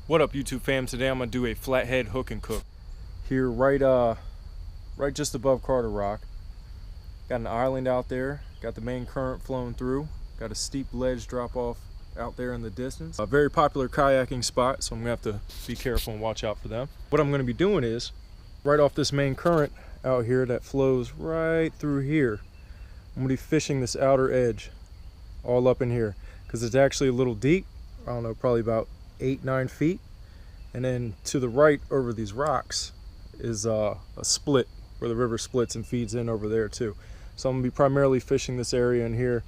What up, YouTube fam? Today I'm gonna do a flathead hook and cook. Here, right just above Carter Rock. Got an island out there. Got the main current flowing through. Got a steep ledge drop off out there in the distance. A very popular kayaking spot, so I'm gonna have to be careful and watch out for them. What I'm gonna be doing is, right off this main current out here that flows right through here, I'm gonna be fishing this outer edge all up in here because it's actually a little deep. I don't know, probably about 8-9 feet, and then to the right over these rocks is a split where the river splits and feeds in over there too. So I'm gonna be primarily fishing this area in here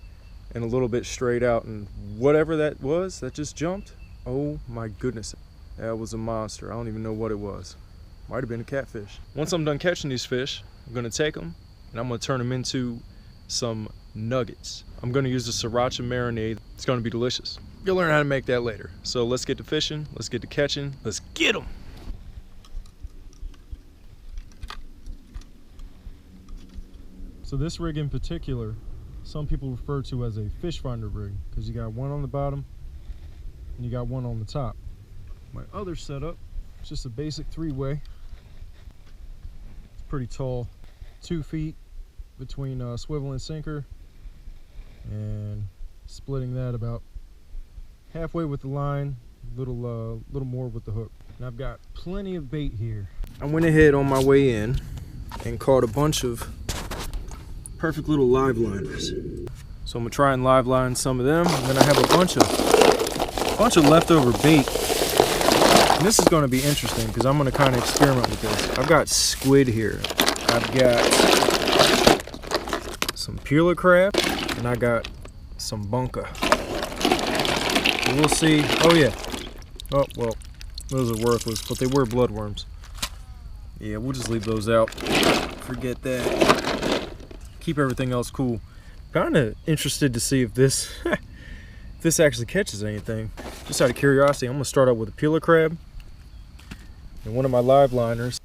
and a little bit straight out, and whatever that was that just jumped, oh my goodness, that was a monster. I don't even know what it was. Might have been a catfish. Once I'm done catching these fish, I'm gonna take them and I'm gonna turn them into some nuggets. I'm gonna use the SRIRACHA marinade. It's gonna be delicious. You'll learn how to make that later. So let's get to fishing, let's get to catching, let's get them. So this rig in particular, some people refer to as a fish finder rig because you got one on the bottom and you got one on the top. My other setup is just a basic 3-way. It's pretty tall, 2 feet between swivel and sinker, and splitting that about halfway with the line, little more with the hook. And I've got plenty of bait here. I went ahead on my way in and caught a bunch of perfect little live liners. So I'm gonna try and live line some of them, and then I have a bunch of leftover bait. And this is gonna be interesting because I'm gonna kind of experiment with this. I've got squid here. I've got some peeler crab, and I got some bunka. We'll see. Oh yeah. Oh well, those are worthless, but they were bloodworms. Yeah, we'll just leave those out. Forget that. Keep everything else cool. Kind of interested to see if this if this actually catches anything. Just out of curiosity, I'm gonna start out with a peeler crab and one of my live liners.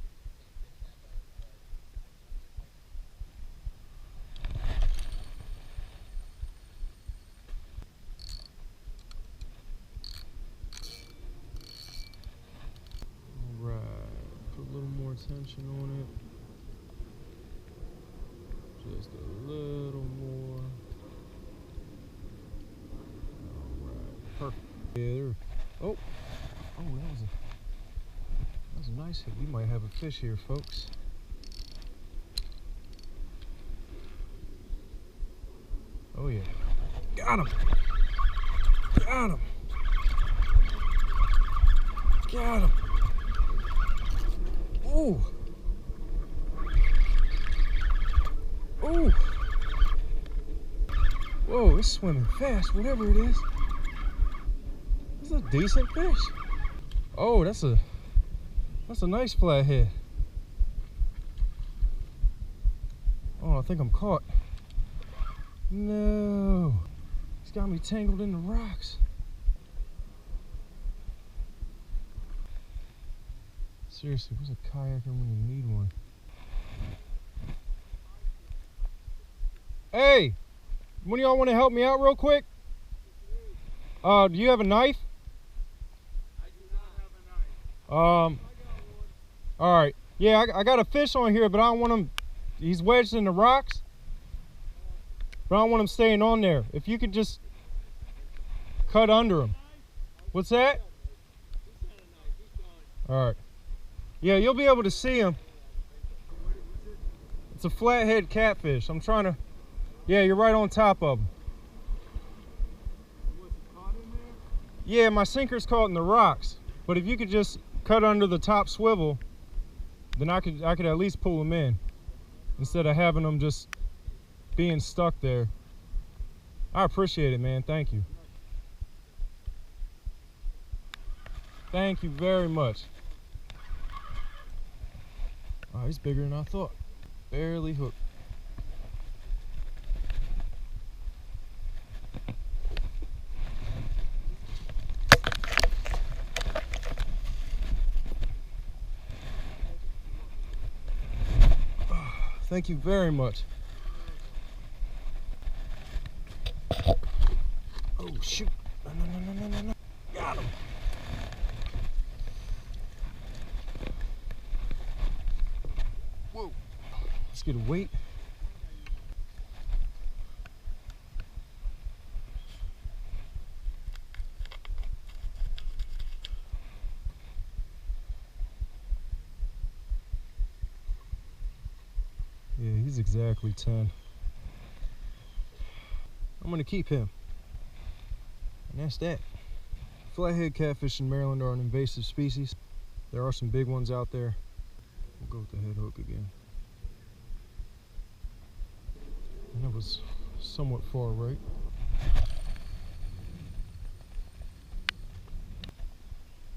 Tension on it, just a little more. All right, perfect. Yeah, oh, that was a nice hit. We might have a fish here, folks. Oh yeah, got him, got him, got him. Ooh. Ooh. Whoa, it's swimming fast, whatever it is. This is a decent fish. Oh, that's a nice flathead. Oh, I think I'm caught. No. He's got me tangled in the rocks. Seriously, where's a kayaker when you need one? Hey, one of y'all want to help me out real quick? Do you have a knife? I do not have a knife. All right. Yeah, I got a fish on here, but I don't want him. He's wedged in the rocks, but I don't want him staying on there. If you could just cut under him. What's that? All right. Yeah, you'll be able to see him. It's a flathead catfish. I'm trying to... Yeah, you're right on top of him. Was it caught in there? Yeah, my sinker's caught in the rocks. But if you could just cut under the top swivel, then I could at least pull him in instead of having him just being stuck there. I appreciate it, man. Thank you. Thank you very much. Oh, he's bigger than I thought. Barely hooked. Oh, thank you very much. Oh shoot. No. Got him. Let's get a weight. Yeah, he's exactly 10. I'm gonna keep him. And that's that. Flathead catfish in Maryland are an invasive species. There are some big ones out there. We'll go with the head hook again. And that was somewhat far right.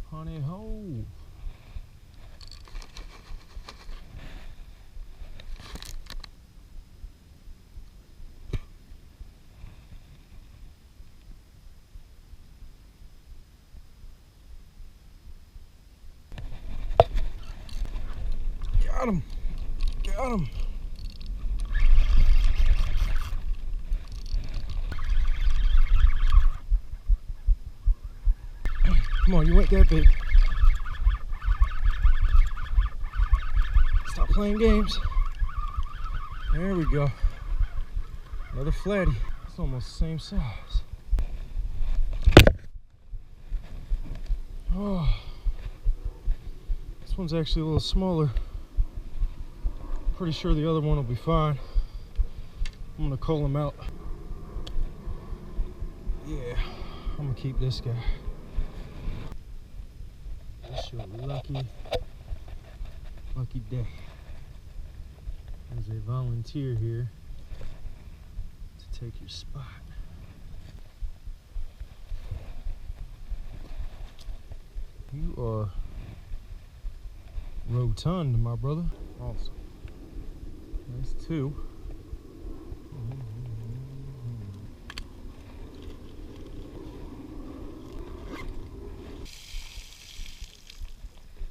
Honey ho! Got him! Got him! Come on, you ain't that big. Stop playing games. There we go. Another flatty. It's almost the same size. Oh, this one's actually a little smaller. Pretty sure the other one will be fine. I'm gonna call him out. Yeah, I'm gonna keep this guy. It's your lucky day. There's a volunteer here to take your spot. You are rotund, my brother. Awesome. That's 2.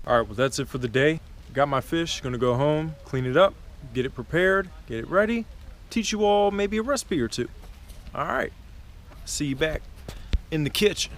All right, well, that's it for the day. Got my fish, gonna go home, clean it up, get it prepared, get it ready, teach you all maybe a recipe or two. All right, see you back in the kitchen.